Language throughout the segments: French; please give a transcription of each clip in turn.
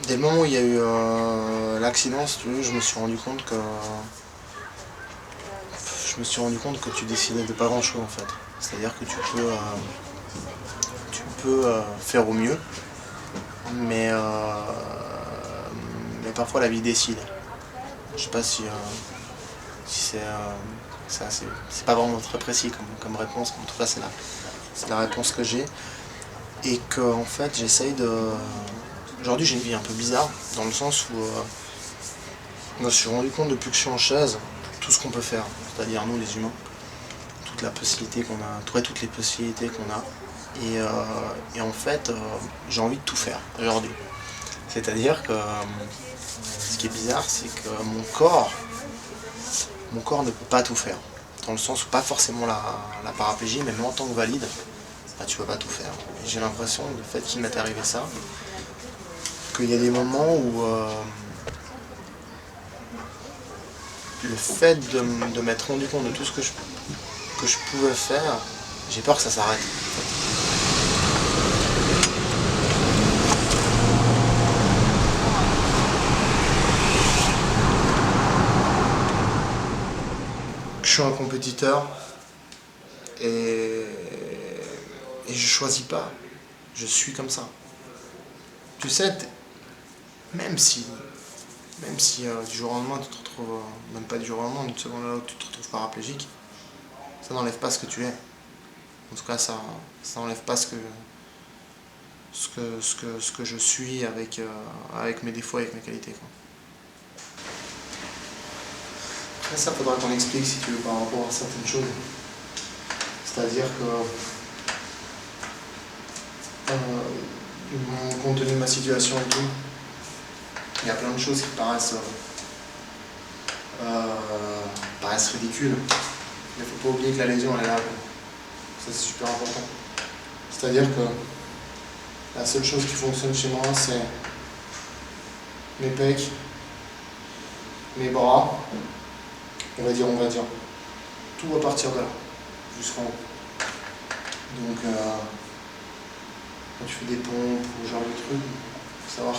Dès le moment où il y a eu l'accident, si tu veux, je me suis rendu compte que tu décidais de pas grand chose en fait. C'est-à-dire que tu peux faire au mieux, mais parfois la vie décide. Je sais pas si c'est pas vraiment très précis comme réponse, en tout cas c'est la réponse que j'ai. Et que en fait j'essaye de. Aujourd'hui j'ai une vie un peu bizarre, dans le sens où je me suis rendu compte depuis que je suis en chaise, tout ce qu'on peut faire, c'est-à-dire nous les humains, toutes les possibilités qu'on a. Et en fait j'ai envie de tout faire aujourd'hui. C'est-à-dire que ce qui est bizarre, c'est que mon corps ne peut pas tout faire. Dans le sens où pas forcément la paraplégie, mais même en tant que valide, bah, tu peux pas tout faire. Et j'ai l'impression, du fait qu'il m'est arrivé ça, qu'il y a des moments où le fait de m'être rendu compte de tout ce que je pouvais faire, j'ai peur que ça s'arrête. Je suis un compétiteur et je choisis pas. Je suis comme ça. Tu sais, même si du jour au lendemain tu te retrouves, même pas du jour au lendemain, une seconde à l'autre tu te retrouves paraplégique, ça n'enlève pas ce que tu es. En tout cas, ça n'enlève pas ce que je suis avec mes défauts, avec mes qualités, quoi. Après ça, faudra qu'on explique si tu veux par rapport à certaines choses. C'est-à-dire que compte tenu de ma situation et tout, il y a plein de choses qui paraissent ridicules. Mais il ne faut pas oublier que la lésion elle est là. Ça c'est super important. C'est-à-dire que la seule chose qui fonctionne chez moi, c'est mes pecs, mes bras, on va dire. Tout va partir de là, jusqu'en haut. Donc quand tu fais des pompes ou ce genre de trucs, il faut savoir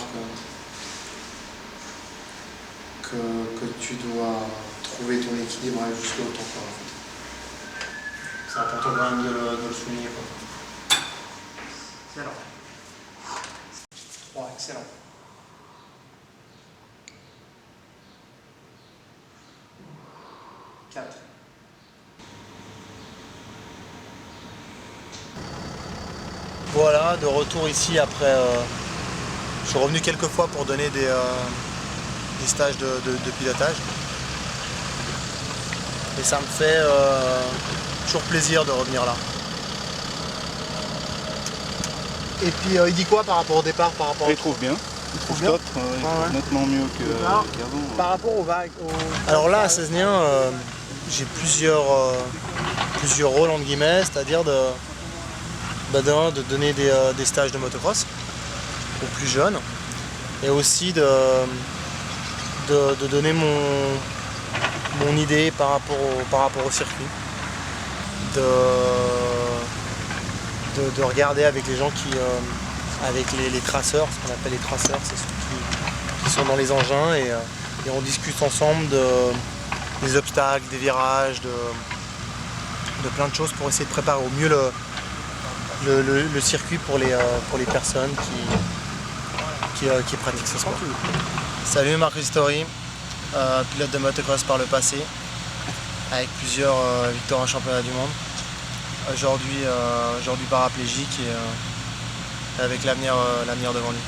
que tu dois trouver ton équilibre jusqu'au ton corps. En fait. C'est important quand même de le souligner, quoi. Excellent. 3, excellent. 4. Voilà, de retour ici après. Je suis revenu quelques fois pour donner des stages de pilotage. Et ça me fait toujours plaisir de revenir là. Et puis il dit quoi par rapport au départ, Il trouve bien. Il trouve bien. Nettement mieux qu'avant. Par rapport aux vagues. Alors là à Cesnien, j'ai plusieurs rôles entre guillemets, c'est-à-dire de donner des stages de motocross aux plus jeunes, et aussi de donner mon idée par rapport au circuit, de regarder avec les gens avec les traceurs, ce qu'on appelle les traceurs, c'est ceux qui sont dans les engins, et on discute ensemble des obstacles, des virages, de plein de choses pour essayer de préparer au mieux le circuit pour les personnes qui pratiquent ce sport. Salut, Marc Ristori, pilote de motocross par le passé, avec plusieurs victoires en championnat du monde. Aujourd'hui paraplégique et avec l'avenir devant lui.